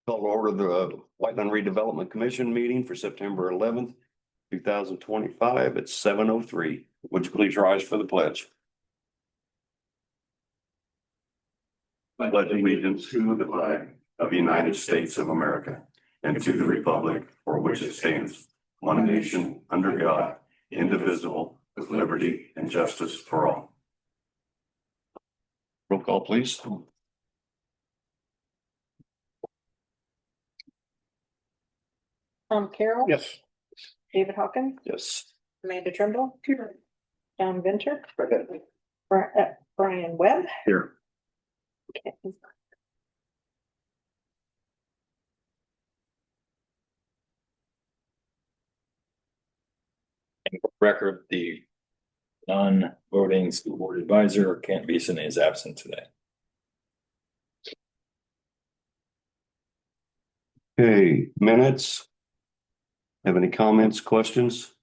Call to order the Whiteland Redevelopment Commission meeting for September 11th, 2025 at 7:03. Would you please rise for the pledge? I pledge allegiance to the flag of the United States of America and to the republic for which it stands, one nation, under God, indivisible, with liberty and justice for all. Roll call, please. Tom Carroll. Yes. David Hawkins, Yes. Amanda Trimble. John Venture. Brian Webb. Here. Okay. Record, the non-voting school board advisor, Kent Beeson, is absent today. Okay, minutes. Have any comments, questions?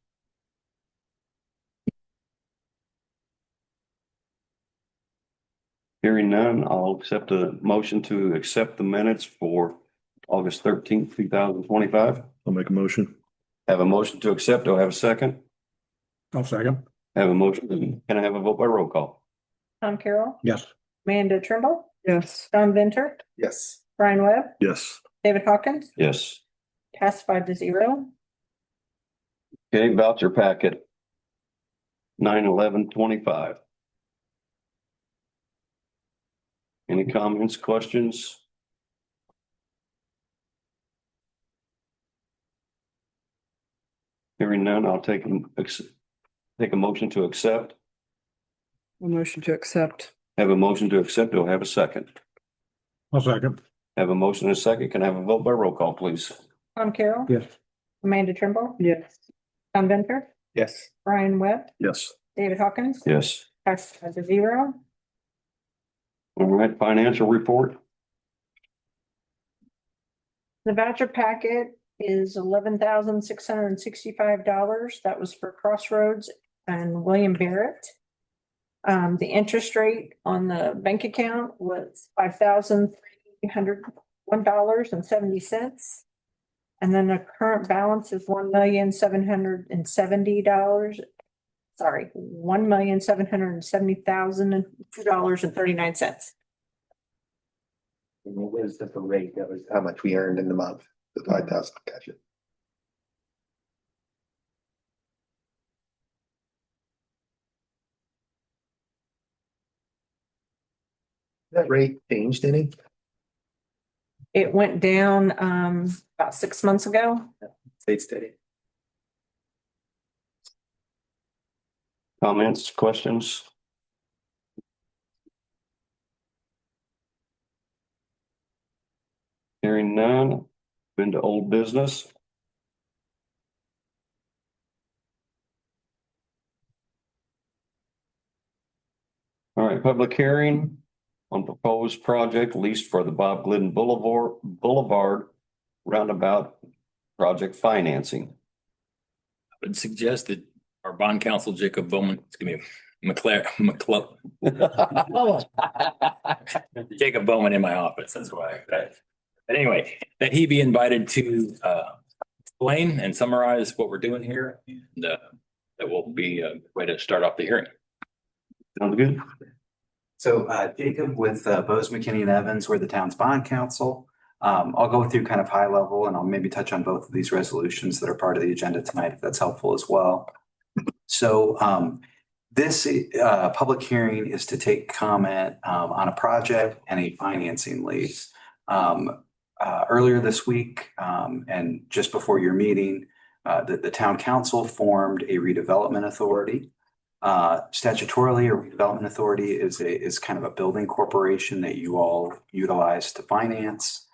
Hearing none, I'll accept a motion to accept the minutes for August 13th, 2025. I'll make a motion. Have a motion to accept. Do I have a second? I'll second. Have a motion. Can I have a vote by roll call? Tom Carroll. Yes. Amanda Trimble. Yes. John Venture. Yes. Brian Webb. Yes. David Hawkins. Yes. Passed 5-0. Okay, voucher packet. 9/11/25. Any comments, questions? Hearing none, I'll take a motion to accept. A motion to accept. Have a motion to accept. Do I have a second? I'll second. Have a motion and a second. Can I have a vote by roll call, please? Tom Carroll. Yes. Amanda Trimble. Yes. John Venture. Yes. Brian Webb. Yes. David Hawkins. Yes. Passed 5-0. All right, financial report. The voucher packet is $11,665. That was for Crossroads and William Barrett. The interest rate on the bank account was $5,301.70. And then the current balance is $1,770,000. Sorry, $1,770,002.39. And what was the rate? That was how much we earned in the month, the 5,000, gotcha. That rate changed any? It went down about 6 months ago. Stayed steady. Comments, questions? Hearing none, been to old business. All right, public hearing on proposed project lease for the Bob Glidden Boulevard roundabout project financing. I would suggest that our bond counsel, Jacob Bowman, Jacob Bowman in my office, that's why. But anyway, that he be invited to explain and summarize what we're doing here. And that will be a way to start off the hearing. Sounds good. So Jacob with Bose McKinney and Evans, we're the town's bond counsel. I'll go through kind of high level and I'll maybe touch on both of these resolutions that are part of the agenda tonight, if that's helpful as well. So this public hearing is to take comment on a project and a financing lease. Earlier this week and just before your meeting, the town council formed a redevelopment authority. Statutorily, a redevelopment authority is kind of a building corporation that you all utilize to finance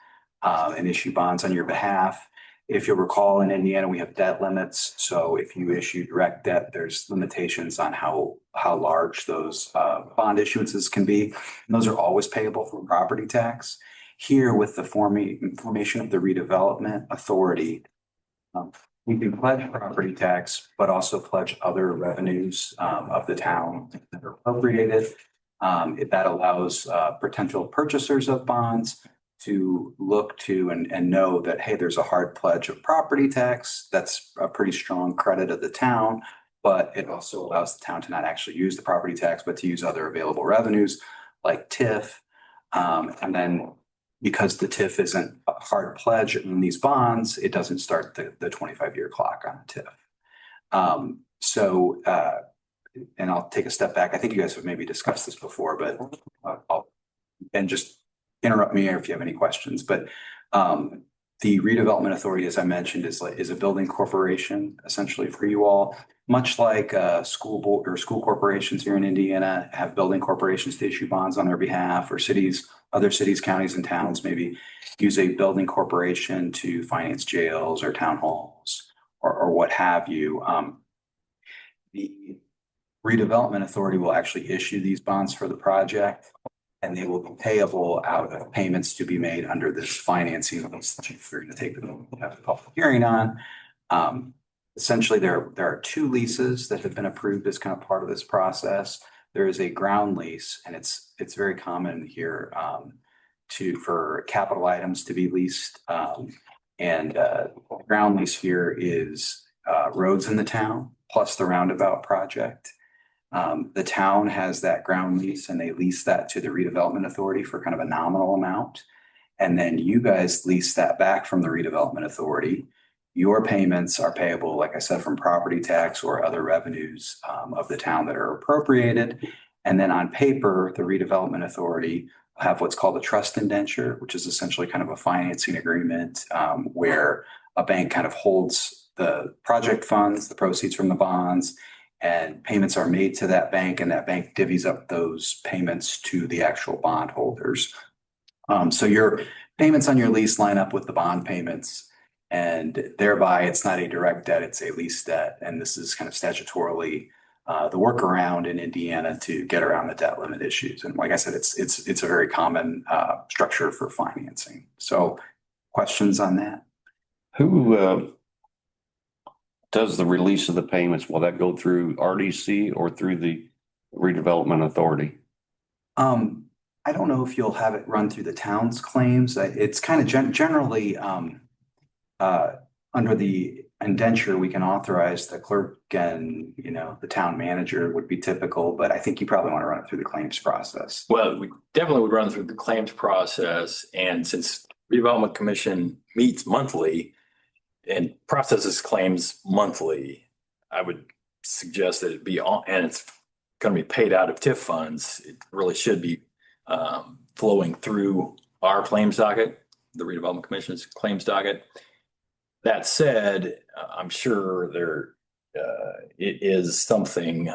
and issue bonds on your behalf. If you'll recall, in Indiana, we have debt limits. So if you issue direct debt, there's limitations on how large those bond issuances can be. And those are always payable from property tax. Here, with the formation of the redevelopment authority, we can pledge property tax, but also pledge other revenues of the town that are appropriated. That allows potential purchasers of bonds to look to and know that, hey, there's a hard pledge of property tax. That's a pretty strong credit of the town, but it also allows the town to not actually use the property tax, but to use other available revenues like TIF. And then because the TIF isn't a hard pledge in these bonds, it doesn't start the 25-year clock on the TIF. And I'll take a step back. I think you guys have maybe discussed this before, but and just interrupt me if you have any questions. But the redevelopment authority, as I mentioned, is a building corporation essentially for you all, much like school board or school corporations here in Indiana have building corporations to issue bonds on their behalf, or other cities, counties, and towns maybe use a building corporation to finance jails or town halls or what have you. The redevelopment authority will actually issue these bonds for the project, and they will be payable out of payments to be made under this financing that we're going to take have the public hearing on. Essentially, there are two leases that have been approved as kind of part of this process. There is a ground lease, and it's very common here for capital items to be leased. Ground lease here is roads in the town plus the roundabout project. The town has that ground lease and they lease that to the redevelopment authority for kind of a nominal amount. And then you guys lease that back from the redevelopment authority. Your payments are payable, like I said, from property tax or other revenues of the town that are appropriated. And then on paper, the redevelopment authority will have what's called a trust indenture, which is essentially kind of a financing agreement where a bank kind of holds the project funds, the proceeds from the bonds, and payments are made to that bank, and that bank divvies up those payments to the actual bondholders. So your payments on your lease line up with the bond payments, and thereby it's not a direct debt, it's a lease debt. And this is kind of statutorily the workaround in Indiana to get around the debt limit issues. And like I said, it's a very common structure for financing. So questions on that? Who does the release of the payments? Will that go through RDC or through the redevelopment authority? I don't know if you'll have it run through the town's claims. It's kind of generally under the indenture, we can authorize the clerk and, the town manager would be typical, but I think you probably want to run it through the claims process. Well, we definitely would run through the claims process, and since redevelopment commission meets monthly and processes claims monthly, I would suggest that it be on, and it's going to be paid out of TIF funds. It really should be flowing through our claims docket, the redevelopment commission's claims docket. That said, I'm sure it is something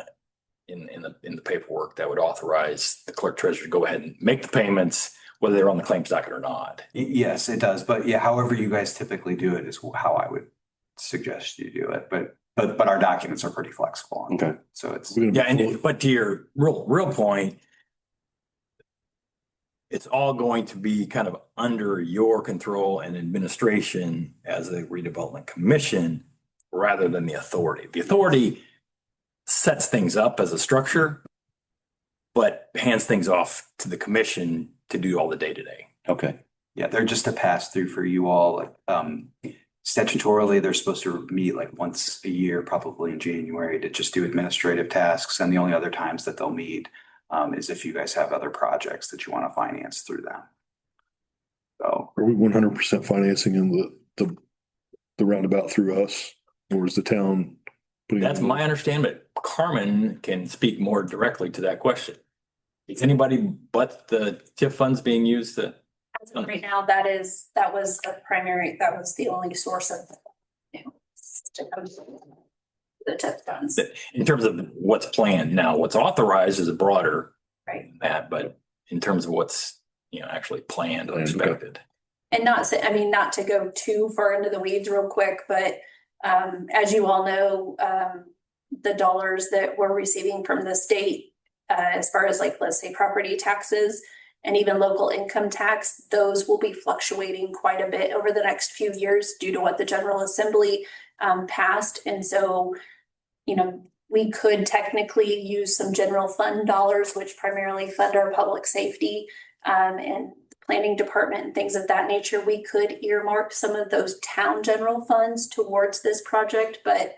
in the paperwork that would authorize the clerk treasurer to go ahead and make the payments, whether they're on the claims docket or not. Yes, it does. But yeah, however you guys typically do it is how I would suggest you do it. But our documents are pretty flexible. Okay. So it's But to your real point, it's all going to be kind of under your control and administration as a redevelopment commission rather than the authority. The authority sets things up as a structure, but hands things off to the commission to do all the day-to-day. Okay. Yeah, they're just a pass through for you all. Statutorily, they're supposed to meet like once a year, probably in January, to just do administrative tasks. And the only other times that they'll meet is if you guys have other projects that you want to finance through them. So Are we 100% financing in the roundabout through us, or is the town putting? That's my understanding, but Carmen can speak more directly to that question. Is anybody but the TIF funds being used to? As of right now, that was the only source of, to come to the TIF funds. In terms of what's planned now, what's authorized is a broader Right. than that, but in terms of what's, actually planned or Okay. expected. And not to go too far into the weeds real quick, but as you all know, the dollars that we're receiving from the state, as far as like, let's say property taxes and even local income tax, those will be fluctuating quite a bit over the next few years due to what the General Assembly passed. And so, we could technically use some general fund dollars, which primarily fund our public safety. And the planning department and things of that nature, we could earmark some of those town general funds towards this project, but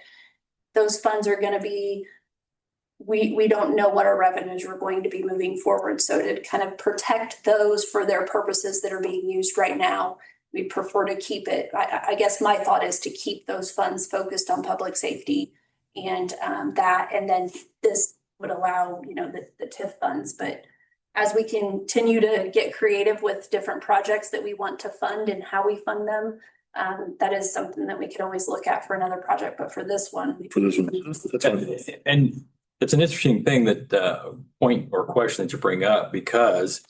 those funds are gonna be, we don't know what our revenues are going to be moving forward. So to kind of protect those for their purposes that are being used right now, we prefer to keep it. I guess my thought is to keep those funds focused on public safety and that, and then this would allow, the TIF funds. But as we continue to get creative with different projects that we want to fund and how we fund them, that is something that we could always look at for another project. But for this one, That's fine. And it's an interesting thing that point or question that you bring up because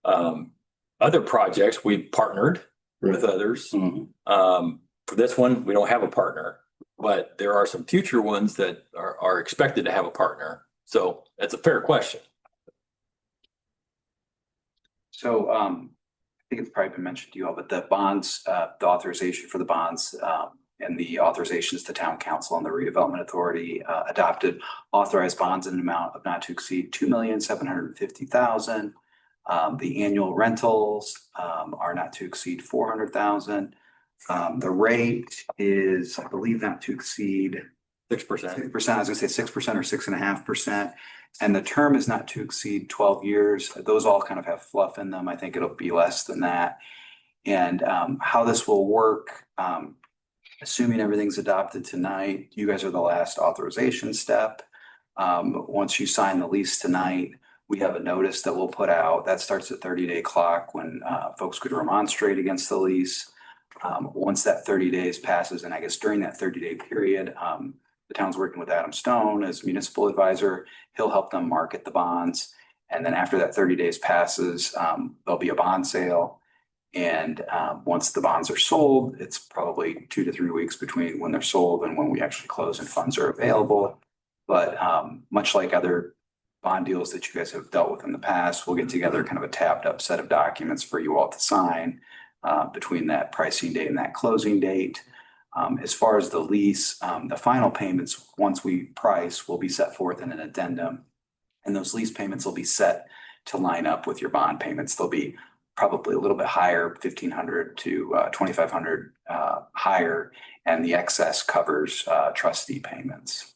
other projects we partnered with others. For this one, we don't have a partner, but there are some future ones that are expected to have a partner. So it's a fair question. So I think it's probably been mentioned to you all, but the bonds, the authorization for the bonds and the authorizations to town council and the redevelopment authority adopted authorized bonds in an amount of not to exceed $2,750,000. The annual rentals are not to exceed $400,000. The rate is, I believe, not to exceed 6%. 6%. I was gonna say 6% or 6.5%. And the term is not to exceed 12 years. Those all kind of have fluff in them. I think it'll be less than that. And how this will work, assuming everything's adopted tonight, you guys are the last authorization step. Once you sign the lease tonight, we have a notice that we'll put out that starts at 30-day clock when folks could remonstrate against the lease. Once that 30 days passes, and I guess during that 30-day period, the town's working with Adam Stone as municipal advisor. He'll help them market the bonds. And then after that 30 days passes, there'll be a bond sale. And once the bonds are sold, it's probably 2 to 3 weeks between when they're sold and when we actually close and funds are available. But much like other bond deals that you guys have dealt with in the past, we'll get together kind of a tabbed up set of documents for you all to sign between that pricing date and that closing date. As far as the lease, the final payments, once we price, will be set forth in an addendum. And those lease payments will be set to line up with your bond payments. They'll be probably a little bit higher, $1,500 to $2,500 higher. And the excess covers trustee payments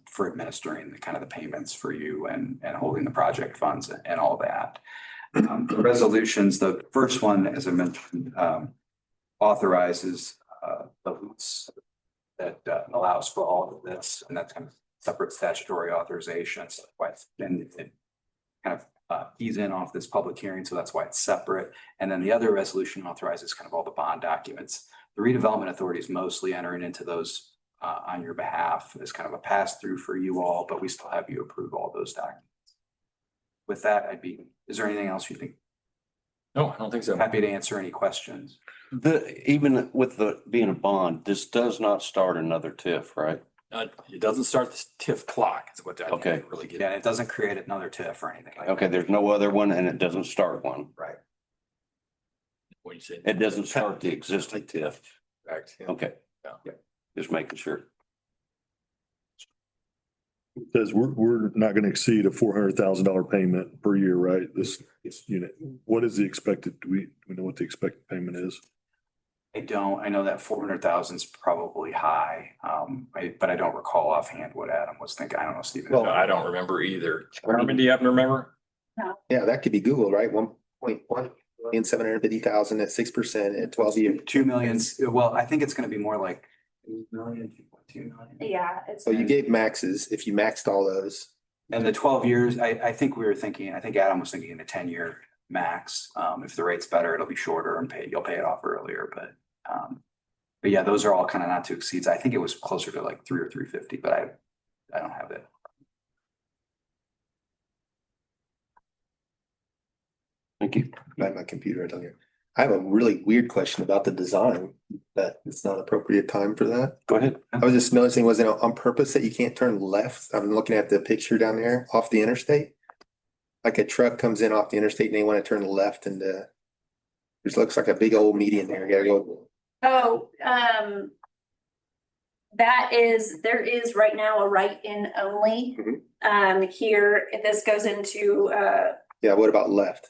for administering the kind of the payments for you and holding the project funds and all that. The resolutions, the first one, as I mentioned, authorizes the lease that allows for all of this, and that's kind of separate statutory authorizations. That's why it's been kind of ease in off this public hearing, so that's why it's separate. And then the other resolution authorizes kind of all the bond documents. The redevelopment authority is mostly entering into those on your behalf as kind of a pass through for you all, but we still have you approve all those documents. With that, is there anything else you think? No, I don't think so. Happy to answer any questions. Even with being a bond, this does not start another TIF, right? It doesn't start the TIF clock. Is what I Okay. really get. Yeah, it doesn't create another TIF or anything like that. Okay, there's no other one and it doesn't start one. Right. When you say It doesn't start the existing TIF. correct. Okay. Yeah. Just making sure. Says we're not going to exceed a $400,000 payment per year, right? This unit, what is the expected, do we know what the expected payment is? I don't. I know that 400,000 is probably high, but I don't recall offhand what Adam was thinking. I don't know, Stephen. Well, No, I don't remember either. Herman, do you happen to remember? Yeah, that could be Googled, right? 1,750,000 at 6% at 12 years. 2 million. Well, I think it's going to be more like 2 million, 2.2 million. Yeah, it's. So you gave maxes, if you maxed all those. And the 12 years, I think we were thinking, I think Adam was thinking in a 10-year max. If the rate's better, it'll be shorter and you'll pay it off earlier, but yeah, those are all kind of not to exceed. I think it was closer to like 3 or 350, but I don't have it. Thank you. I have my computer right down here. I have a really weird question about the design, that it's not appropriate time for that. Go ahead. I was just noticing, was it on purpose that you can't turn left? I'm looking at the picture down there off the interstate. Like a truck comes in off the interstate and they want to turn left into, this looks like a big old median there. You gotta go. Oh, there is right now a right in only. Here, this goes into, Yeah, what about left?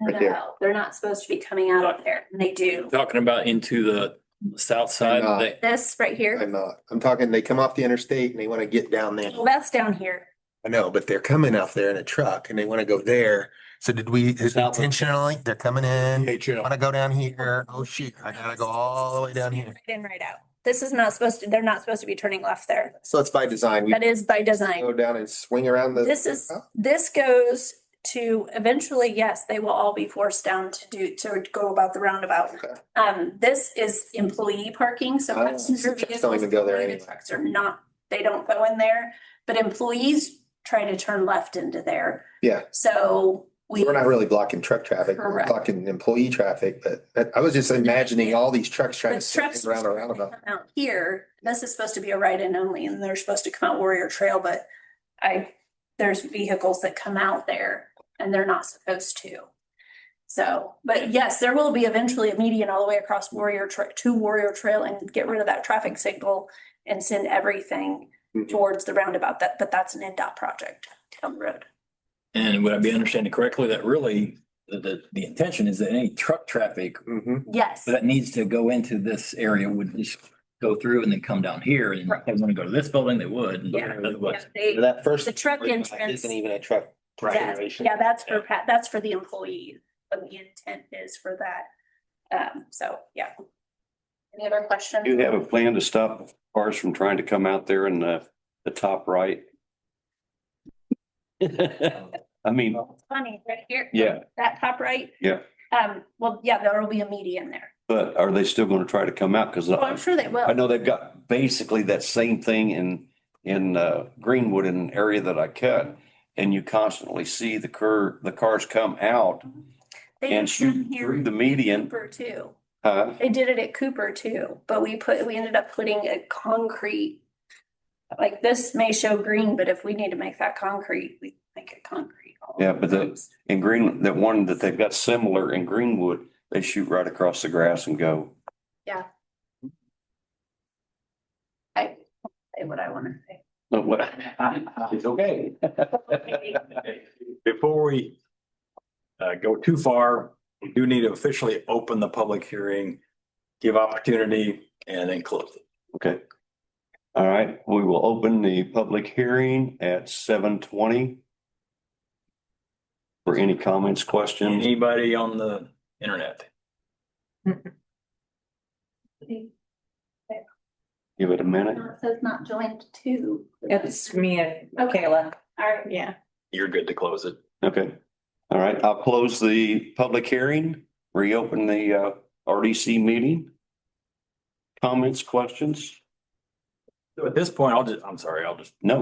Right there. No, they're not supposed to be coming out of there, and they do. Talking about into the south side, not. This right here, I'm not. I'm talking, they come off the interstate and they want to get down there. well, that's down here. I know, but they're coming out there in a truck and they want to go there. So did we is it intentionally? They're coming in, want to go down here. Oh shoot, I gotta go all the way down here. Right in, right out. This is not supposed to, they're not supposed to be turning left there. So it's by design. We That is by design. go down and swing around the. This goes to eventually, yes, they will all be forced down to go about the roundabout. Okay. This is employee parking, so Oh, passenger trucks vehicles. don't even go there employee anyway. Trucks are not, they don't go in there, but employees try to turn left into there. Yeah. So we. We're not really blocking truck traffic. We're Correct. blocking employee traffic, but I was just imagining all these trucks trying The to swing trucks around a roundabout. come out here, this is supposed to be a right-in only, and they're supposed to come out Warrior Trail, but there's vehicles that come out there and they're not supposed to. So, but yes, there will be eventually a median all the way across Warrior to Warrior Trail and get rid of that traffic signal and send everything Mhm. towards the roundabout, but that's an NDOT project down the road. and would I be understanding correctly that really the intention is that any truck traffic Mhm. Yes, that needs to go into this area would just go through and then come down here, and if they want to go to this building, they would. and yeah, otherwise- they, That first. the truck entrance. Isn't even a truck. Right. configuration. Yeah, that's that's for the employee, but the intent is for that. So, yeah. Any other questions? Do you have a plan to stop cars from trying to come out there in the top right? I mean, It's funny, right here. yeah, That top right. yeah, Well, yeah, there will be a median there. but are they still gonna try to come out? Cause Oh, I'm sure they will. I know they've got basically that same thing in Greenwood, in an area that I cut. And you constantly see the cars come out They did and shoot some here through in the median. Cooper too. Huh? They did it at Cooper too, but we ended up putting a concrete. Like this may show green, but if we need to make that concrete, we make it concrete. Yeah, but in Green, that one that they've got similar in Greenwood, they shoot right across the grass and go. I say what I want to say. But what, it's okay. Before we go too far, we do need to officially open the public hearing, give opportunity, and then close it. Okay. All right, we will open the public hearing at 7:20. For any comments, questions? Anybody on the internet? Give it a minute. No, it says not joined too. It's me and Okay. Kayla. All right. Yeah. You're good to close it. Okay. All right, I'll close the public hearing, reopen the RDC meeting. Comments, questions? So at this point, No,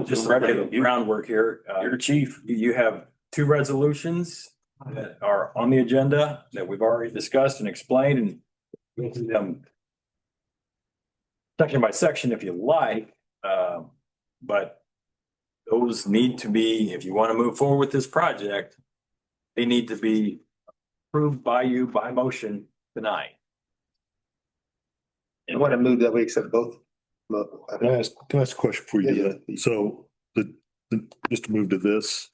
just we're lay ready. the groundwork here. You're chief. You have two resolutions that are on the agenda that we've already discussed and explained, and we'll do them section by section if you like, but those need to be, if you want to move forward with this project, they need to be approved by you by motion tonight. I want to move that we accept both. Can I ask a question before you do that? So just to move to this,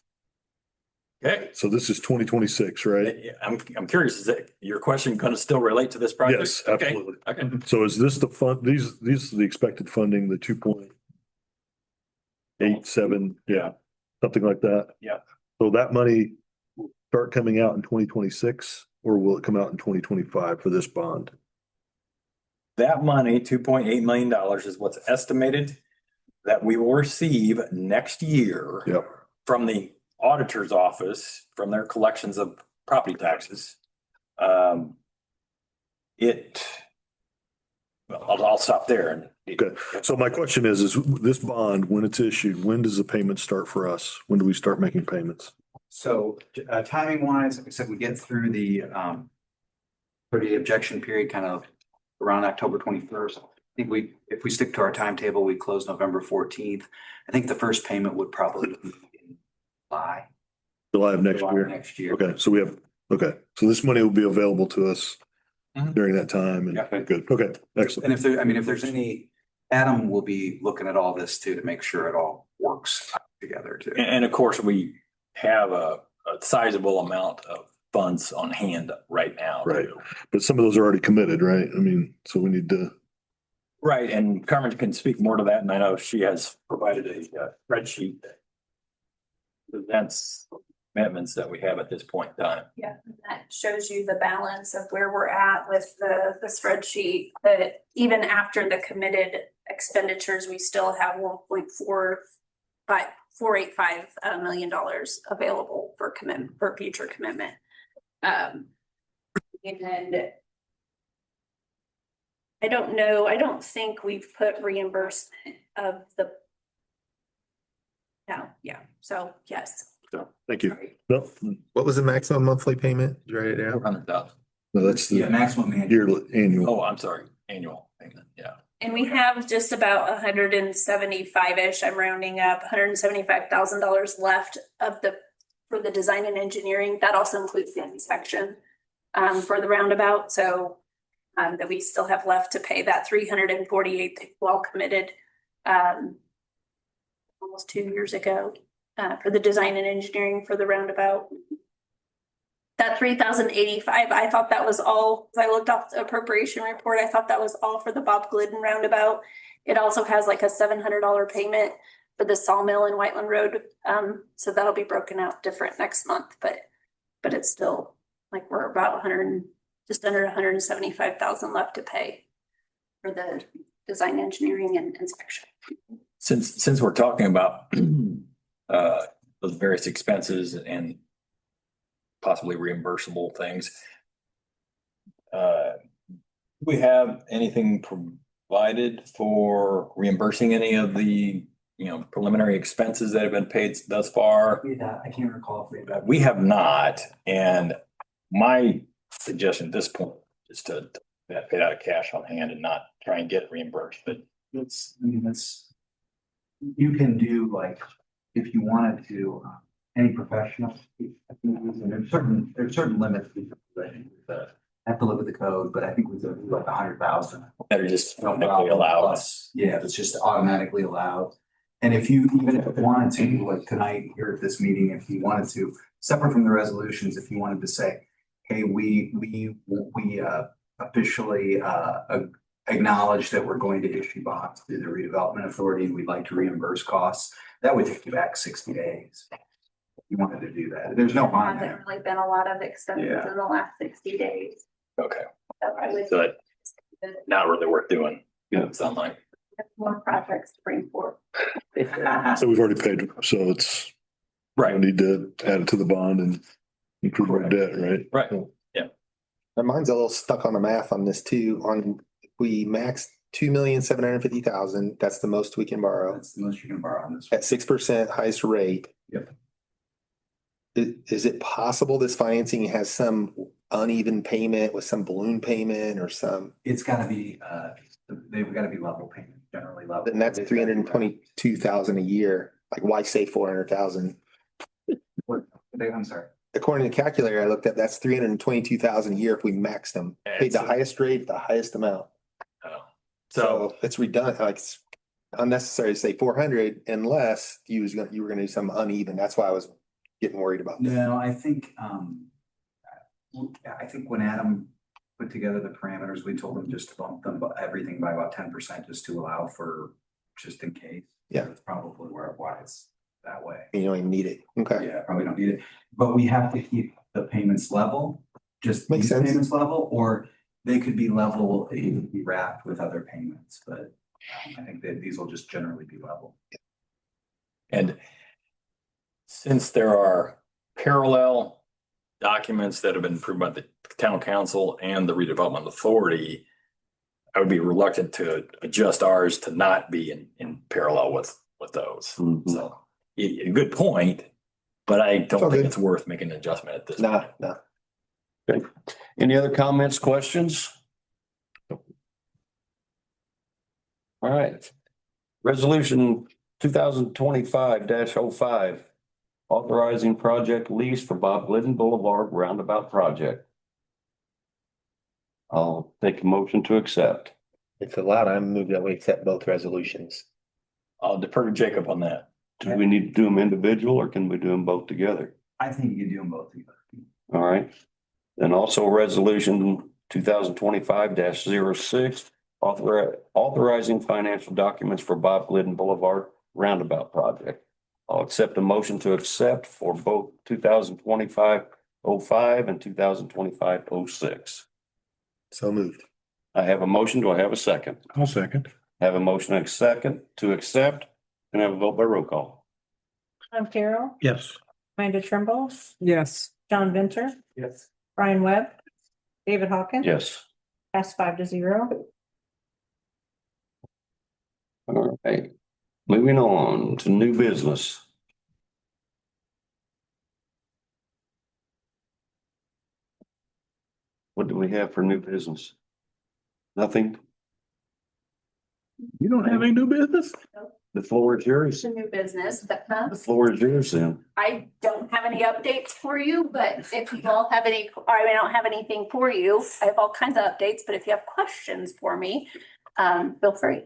Okay, so this is 2026, right? I'm curious, is that your question going to still relate to this project? Yes, Okay, absolutely. Okay. So is this the fund, these are the expected funding, the 2.87, yeah, something like that? Yeah. So that money will start coming out in 2026, or will it come out in 2025 for this bond? That money, $2.8 million, is what's estimated that we will receive next year. Yep. From the auditor's office, from their collections of property taxes. I'll stop there. And Okay, so my question is this bond, when it's issued, when does the payment start for us? When do we start making payments? So timing wise, like I said, we get through the 30 objection period kind of around October 21st. I think if we stick to our timetable, we close November 14th. I think the first payment would probably be in July of next July year? next year. Okay, so so this money will be available to us Mhm. during that time, Yeah. and good, okay, excellent. And if there's any, Adam will be looking at all this too, to make sure it all works together too. of course, we have a sizable amount of funds on hand right now. Right. too. But some of those are already committed, right? I mean, so we need to, Right, and Carmen can speak more to that, and I know she has provided a spreadsheet that presents commitments that we have at this point in time. Yeah, that shows you the balance of where we're at with the spreadsheet, that even after the committed expenditures, we still have $1.485 million available for commitment, for future commitment. And I don't know, I don't think we've put reimbursement of the. No, yeah, so yes. so, thank you. No, What was the maximum monthly payment? Did you write it down? 400,000. no, that's Yeah, the maximum annual. yearly, annual. Oh, I'm sorry, annual payment, yeah. And we have just about 175-ish, I'm rounding up, $175,000 left of for the design and engineering. That also includes the inspection for the roundabout, so that we still have left to pay that 348 well committed almost 2 years ago for the design and engineering for the roundabout. That 3,085, I thought that was all, as I looked up the appropriation report, I thought that was all for the Bob Glidden roundabout. It also has like a $700 payment for the sawmill in Whiteland Road. So that'll be broken out different next month, but it's still like we're about just under 175,000 left to pay for the design, engineering and inspection. Since we're talking about those various expenses and possibly reimbursable things, we have anything provided for reimbursing any of the, preliminary expenses that have been paid thus far? I can't recall if we have. We have not, and my suggestion at this point is to pay it out of cash on hand and not try and get reimbursed, but You can do like, if you wanted to, any professional. There's certain limits. I have to look at the code, but I think we do like 100,000. that are just technically allowed. Yeah, it's just automatically allowed. And if you, even if you wanted to, like tonight here at this meeting, if you wanted to, separate from the resolutions, if you wanted to say, hey, we officially acknowledge that we're going to issue bonds through the redevelopment authority, and we'd like to reimburse costs, that would take you back 60 days. If you wanted to do that, there's no bond Hasn't there. really been a lot of expenses Yeah. in the last 60 days. Okay, So I would. so that not really worth doing, it sounds like. have more projects to bring forth. So we've already paid, so it's, we need to add it to the bond and improve our debt, right? Right. My mind's a little stuck on the math on this too. We maxed 2,750,000. That's the most we can borrow That's the most you can borrow on this. at 6% highest rate. Yep. Is it possible this financing has some uneven payment with some balloon payment or some, It's gotta be, they've gotta be level payment, generally level. and that's 322,000 a year. Like why say 400,000? I'm sorry. According to the calculator I looked at, that's 322,000 a year if we maxed them. Paid the highest rate, the highest amount. So, So it's redundant, like it's unnecessary to say 400 unless you were gonna do some uneven. That's why I was getting worried about that. No, I think when Adam put together the parameters, we told him just to bump them, everything by about 10% just to allow for, just in case. Yeah. That's probably why it's that way. You don't even need it. Okay. Yeah, probably don't need it, but we have to keep the payments level, just Makes these sense. payments level, or they could be level, they could be wrapped with other payments, but I think that these will just generally be level. and since there are parallel documents that have been approved by the town council and the redevelopment authority, I would be reluctant to adjust ours to not be in parallel with those. Mhm. So, a good point, but I don't all think good. it's worth making an adjustment at this. Nah, point. nah. Any other comments, questions? All right. Resolution 2025-05, authorizing project lease for Bob Glidden Boulevard Roundabout Project. I'll take a motion to accept. If allowed, I move that we accept both resolutions. I'll defer to Jacob on that. Do we need to do them individual or can we do them both together? I think you can do them both together. All right. And also resolution 2025-06, authorizing financial documents for Bob Glidden Boulevard Roundabout Project. I'll accept a motion to accept for both 2025-05 and 2025-06. So moved. I have a motion. Do I have a second? I'll second. I have a motion and a second to accept. Can I have a vote by roll call? Tom Carroll, Yes. Amanda Trimble, Yes. John Venter, Yes. Brian Webb, David Hawkins. Yes. Pass 5-0. All right. Moving on to new business. What do we have for new business? Nothing? You don't have any new business? The floor is yours. Some new business, but The floor is yours then. I don't have any updates for you, but if you all have any, or I don't have anything for you, I have all kinds of updates, but if you have questions for me, feel free.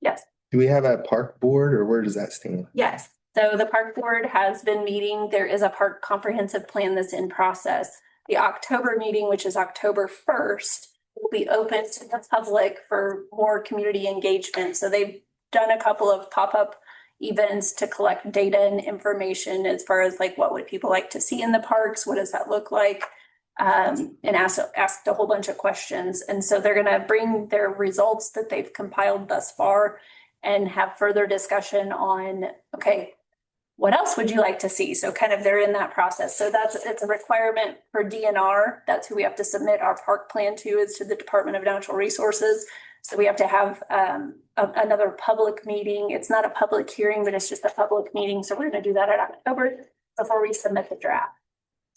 Yes. Do we have a park board or where does that stand? Yes, so the park board has been meeting. There is a park comprehensive plan that's in process. The October meeting, which is October 1st, will be open to the public for more community engagement. So they've done a couple of pop-up events to collect data and information as far as like what would people like to see in the parks? What does that look like? And asked a whole bunch of questions. And so they're gonna bring their results that they've compiled thus far and have further discussion on, okay, what else would you like to see? So kind of they're in that process. So it's a requirement for DNR. That's who we have to submit our park plan to, is to the Department of Natural Resources. So we have to have another public meeting. It's not a public hearing, but it's just a public meeting. So we're gonna do that in October before we submit the draft.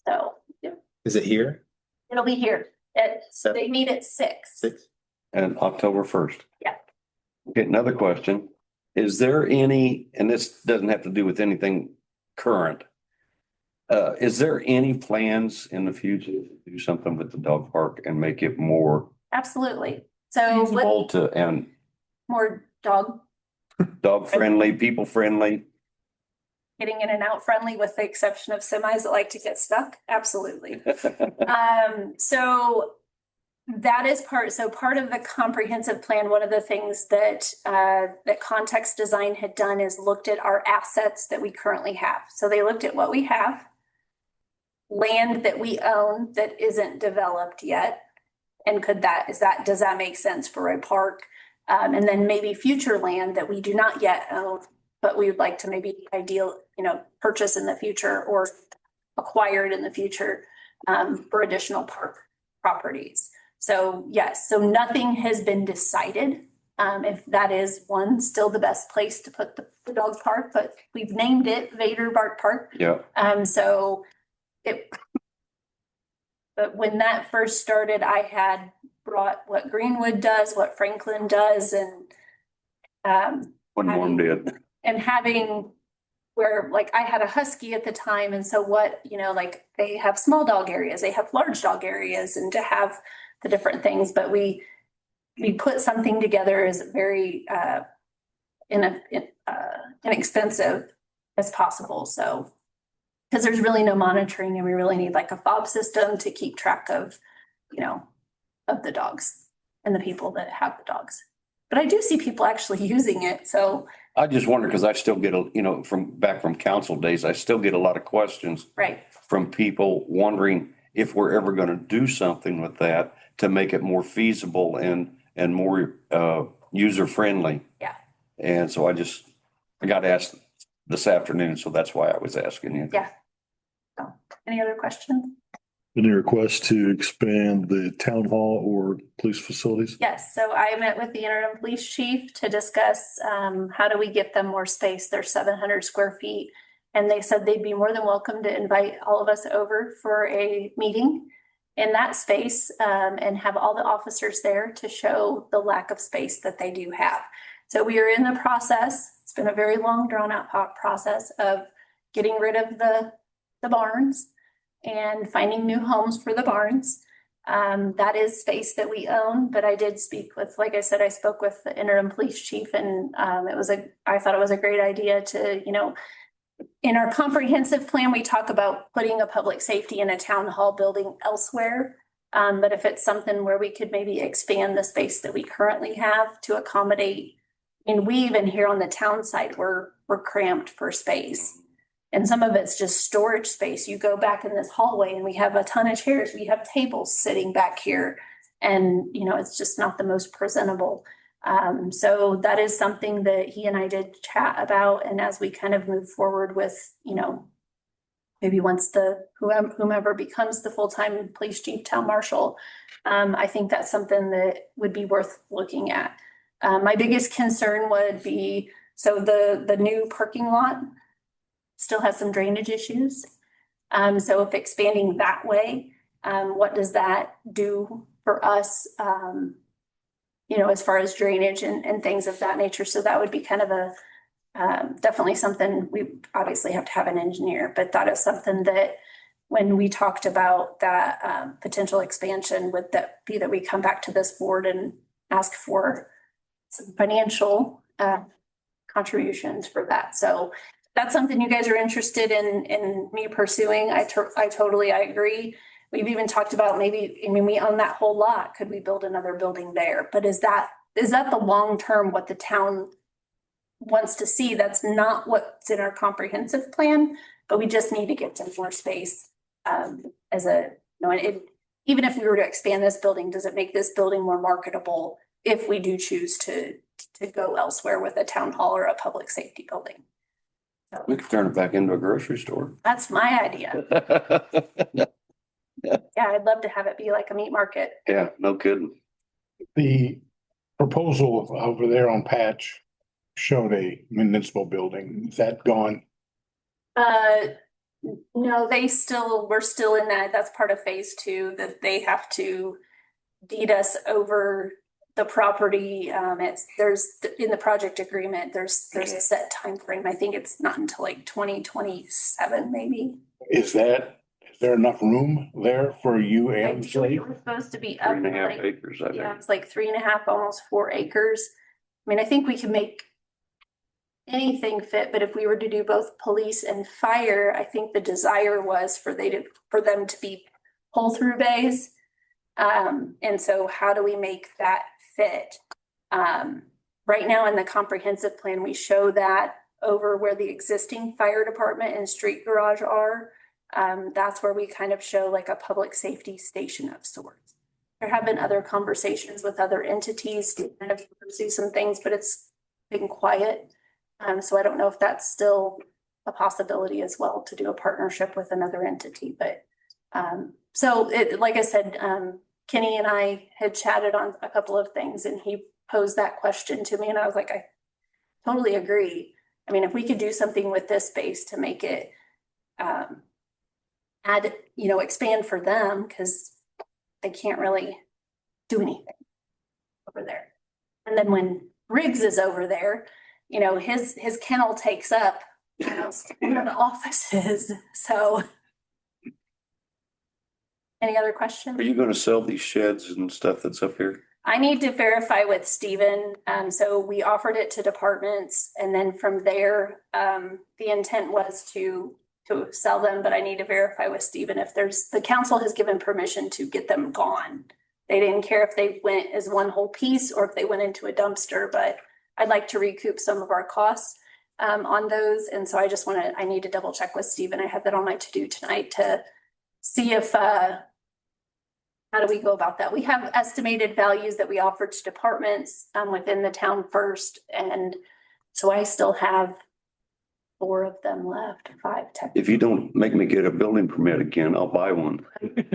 So yeah, Is it here? it'll be here. They meet at 6. And October 1st. Yeah. Okay, another question. Is there any, and this doesn't have to do with anything current. Is there any plans in the future to do something with the dog park and make it more Absolutely. So with feasible to, and more dog dog friendly, people friendly? getting in and out friendly, with the exception of semis that like to get stuck, absolutely. So that is part of the comprehensive plan. One of the things that Context Design had done is looked at our assets that we currently have. So they looked at what we have, land that we own that isn't developed yet, and does that make sense for a park? And then maybe future land that we do not yet own, but we would like to maybe purchase in the future or acquired in the future for additional park properties. So yes, so nothing has been decided. If that is still the best place to put the dog park, but we've named it Vader Bark Park. Yeah, But when that first started, I had brought what Greenwood does, what Franklin does, and when one did. and having where like I had a husky at the time. And so like they have small dog areas, they have large dog areas, and to have the different things, but we put something together as very inexpensive as possible. So, because there's really no monitoring, and we really need like a fob system to keep track of, of the dogs and the people that have the dogs. But I do see people actually using it. So I just wonder, because I still get from council days, I still get a lot of questions right. from people wondering if we're ever going to do something with that to make it more feasible and more user friendly. Yeah. And so I got asked this afternoon, so that's why I was asking you. Yeah. So, any other questions? Any request to expand the town hall or police facilities? Yes, so I met with the interim police chief to discuss how do we get them more space. They're 700 square feet. And they said they'd be more than welcome to invite all of us over for a meeting in that space and have all the officers there to show the lack of space that they do have. So we are in the process. It's been a very long, drawn out process of getting rid of the barns and finding new homes for the barns. That is space that we own, but I did speak with, like I said, I spoke with the interim police chief, and I thought it was a great idea to, in our comprehensive plan, we talk about putting a public safety in a town hall building elsewhere. But if it's something where we could maybe expand the space that we currently have to accommodate, and we even here on the town side, we're cramped for space. And some of it's just storage space. You go back in this hallway and we have a ton of chairs. We have tables sitting back here. And, you know, it's just not the most presentable. So that is something that he and I did chat about. And as we kind of move forward with, you know, maybe once whomever becomes the full-time police chief, town marshal, I think that's something that would be worth looking at. My biggest concern would be, so the new parking lot still has some drainage issues. So if expanding that way, what does that do for us? You know, as far as drainage and things of that nature. So that would be kind of a, definitely something we obviously have to have an engineer, but that is something that when we talked about that potential expansion, would that be that we come back to this board and ask for some financial contributions for that. So that's something you guys are interested in me pursuing. I totally agree. We've even talked about maybe, I mean, we own that whole lot. Could we build another building there? But is that the long term what the town wants to see? That's not what's in our comprehensive plan, but we just need to get some more space as a, you know, even if we were to expand this building, does it make this building more marketable if we do choose to go elsewhere with a town hall or a public safety building? We could turn it back into a grocery store. That's my idea. Yeah, I'd love to have it be like a meat market. Yeah, no kidding. The proposal over there on Patch showed a municipal building. Is that gone? No, we're still in that. That's part of phase 2, that they have to deed us over the property. There's in the project agreement, there's a set time frame. I think it's not until like 2027, maybe. Is there enough room there for you I and think it Slade? was supposed to be up 3.5 like, acres, I yeah, think. it's like 3.5, almost 4 acres. I mean, I think we can make anything fit, but if we were to do both police and fire, I think the desire was for them to be pull-through bays. And so how do we make that fit? Right now in the comprehensive plan, we show that over where the existing fire department and street garage are. That's where we kind of show like a public safety station of sorts. There have been other conversations with other entities to kind of pursue some things, but it's been quiet. So I don't know if that's still a possibility as well to do a partnership with another entity, but so like I said, Kenny and I had chatted on a couple of things and he posed that question to me and I was like, I totally agree. I mean, if we could do something with this space to make it expand for them, because they can't really do anything over there. And then when Riggs is over there, you know, his kennel takes up, you know, one of the offices. So any other questions? Are you gonna sell these sheds and stuff that's up here? I need to verify with Stephen. So we offered it to departments and then from there, the intent was to sell them, but I need to verify with Stephen if the council has given permission to get them gone. They didn't care if they went as one whole piece or if they went into a dumpster, but I'd like to recoup some of our costs on those. And so I need to double check with Stephen. I have that on my to-do tonight to see if, how do we go about that? We have estimated values that we offer to departments within the town first. And so I still have 4 of them left, 5 technically. If you don't make me get a building permit again, I'll buy one. We're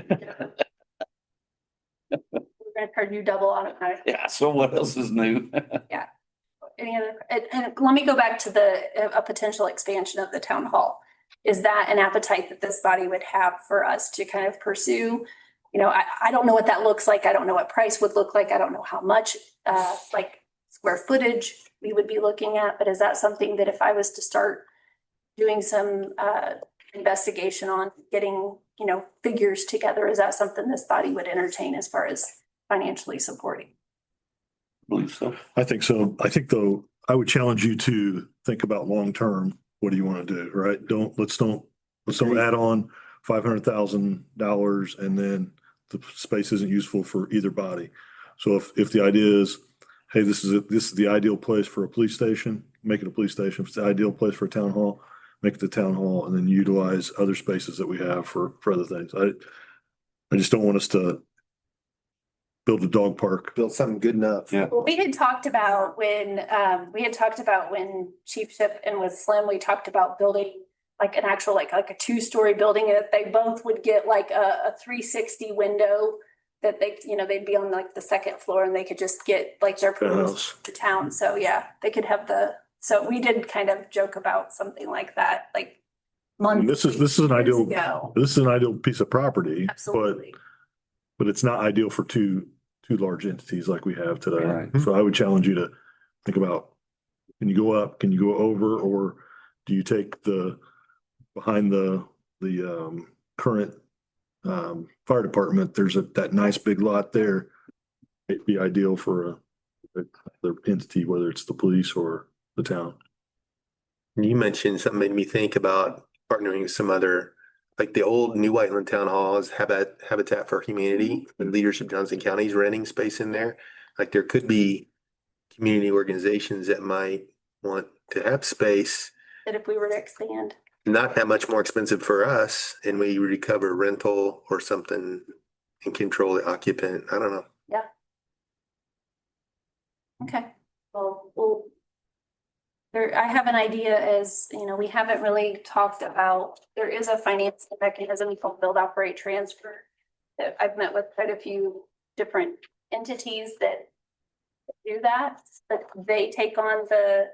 gonna charge you double on it. Yeah, so what else is new? Any other, and let me go back to a potential expansion of the town hall. Is that an appetite that this body would have for us to kind of pursue? You know, I don't know what that looks like. I don't know what price would look like. I don't know how much, like square footage we would be looking at, but is that something that if I was to start doing some investigation on getting, you know, figures together, is that something this body would entertain as far as financially supporting? Believe so. I think so. I think though, I would challenge you to think about long-term what do you want to do, right? Let's don't add on $500,000 and then the space isn't useful for either body. So if the idea is, hey, this is the ideal place for a police station, make it a police station. If it's the ideal place for a town hall, make it the town hall, and then utilize other spaces that we have for other things. I just don't want us to build a dog park. Build something good enough. Yeah. Well, we had talked about when Chief Ship and with Slim, we talked about building like an actual, like a 2-story building, and if they both would get like a 360 window that they, they'd be on like the second floor and they could just get like their Penthouse. to town. So yeah, they could have so we did kind of joke about something like that, like months. This is an ideal, ago. this is an ideal piece of property, Absolutely. but it's not ideal for two large entities like we have today. Right. So I would challenge you to think about, can you go up, can you go over, or do you take behind the current fire department, there's that nice big lot there. It'd be ideal for the entity, whether it's the police or the town. You mentioned something made me think about partnering with some other, like the old New Whiteland Town Hall is Habitat for Humanity, and Leadership Johnson County's renting space in there. Like there could be community organizations that might want to have space, That if we were to expand. not that much more expensive for us, and we recover rental or something and control the occupant. I don't know. Okay, well, I have an idea as, we haven't really talked about, there is a financing mechanism called build, operate, transfer. That I've met with quite a few different entities that do that, but they take on the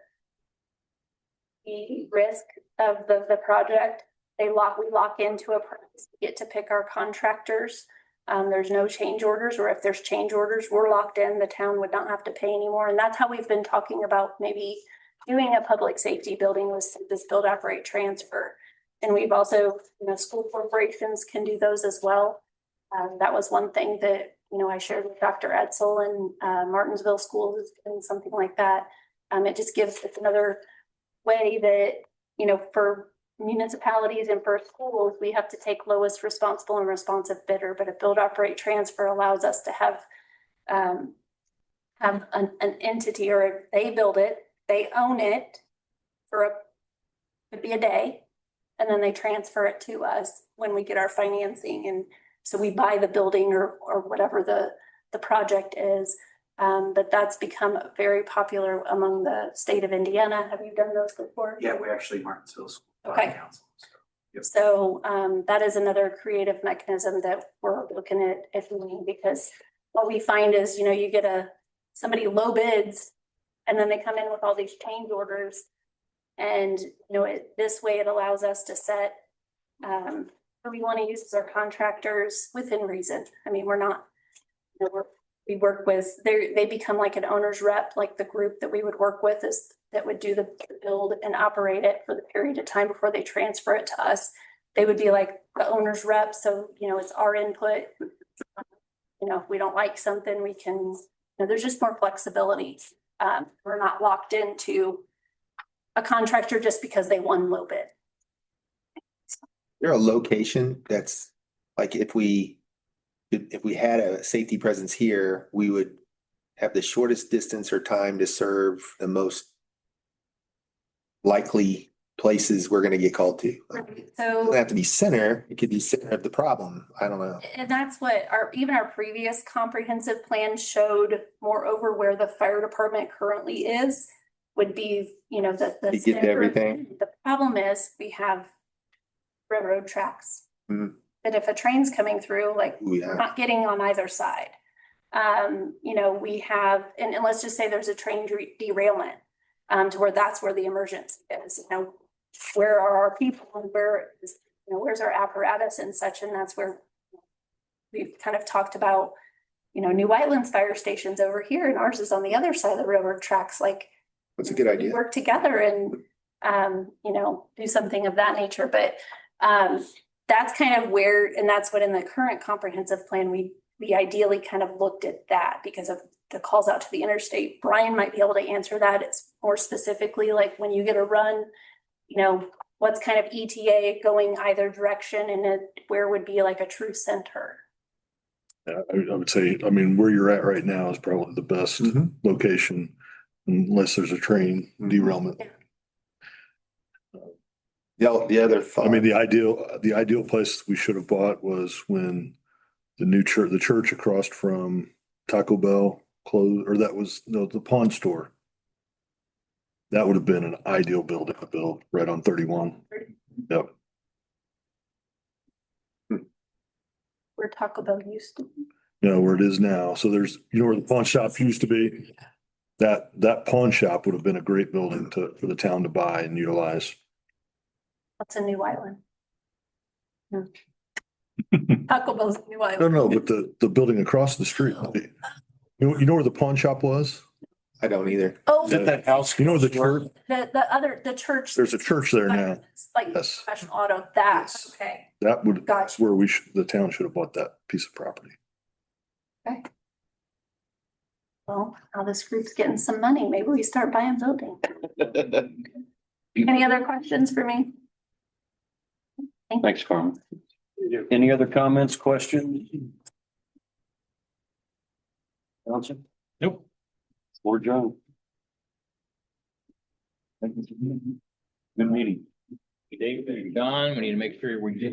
risk of the project. We lock into a price, get to pick our contractors. There's no change orders, or if there's change orders, we're locked in, the town would not have to pay anymore. And that's how we've been talking about maybe doing a public safety building with this build, operate, transfer. And we've also, school corporations can do those as well. That was one thing that, I shared with Dr. Edsel and Martinsville Schools and something like that. It just gives us another way that, for municipalities and for schools, we have to take lowest responsible and responsive bidder, but a build, operate, transfer allows us to have an entity, or they build it, they own it could be a day, and then they transfer it to us when we get our financing. And so we buy the building or whatever the project is. But that's become very popular among the state of Indiana. Have you done those before? Yeah, we actually Martinsville School. Okay. Council. Yep. So that is another creative mechanism that we're looking at doing, because what we find is, you get somebody low bids and then they come in with all these change orders. And, this way it allows us to set who we want to use as our contractors within reason. I mean, we're not, we work with, they become like an owner's rep, like the group that we would work with that would do the build and operate it for the period of time before they transfer it to us. They would be like the owner's rep. So, it's our input. If we don't like something, we can, there's just more flexibility. We're not locked into a contractor just because they won low bid. There a location that's like, if we had a safety presence here, we would have the shortest distance or time to serve the most likely places we're going to get called to. It So, doesn't have to be center. It could be center of the problem. I don't know. and that's what even our previous comprehensive plan showed. Moreover, where the fire department currently is would be, the You get to everything. The problem is we have railroad tracks. Mhm. That if a train's coming through, like Ooh, yeah. we're not getting on either side. We have, and let's just say there's a train derailment, to where that's where the emergency is, where are our people and where's our apparatus and such, and that's where we've kind of talked about, New Whiteland's fire station's over here and ours is on the other side of the railroad tracks. Like, That's a good we idea. work together and, do something of that nature, but, that's kind of where, and that's what in the current comprehensive plan, we ideally kind of looked at that because of the calls out to the interstate. Brian might be able to answer that. It's more specifically like when you get a run you know, what's kind of ETA going either direction and where would be like a true center? Yeah, I would say, I mean, where you're at right now is probably the best location unless there's a train derailment. The other thought. I mean, the ideal place we should have bought was when the church across from Taco Bell closed, or that was, no, the pawn store. That would have been an ideal building to build right on 31. Yep. Where Taco Bell used to be. You know, where it is now. So there's, you know, where the pawn shop used to be. That pawn shop would have been a great building for the town to buy and utilize. That's a new island. Taco Bell's a new No, island. no, but the building across the street. You know where the pawn shop was? I don't either. Oh, Is that that house? You know where the church, the church. there's a church there now. It's like Yes. Fashion Auto, that, Yes. okay, That would, that's gotcha. where the town should have bought that piece of property. Well, now this group's getting some money, maybe we start buying buildings. Any other questions for me? Thanks, Carmen. Any other comments, questions? Johnson? Nope. Or John? Good meeting. David, Don, we need to make sure we get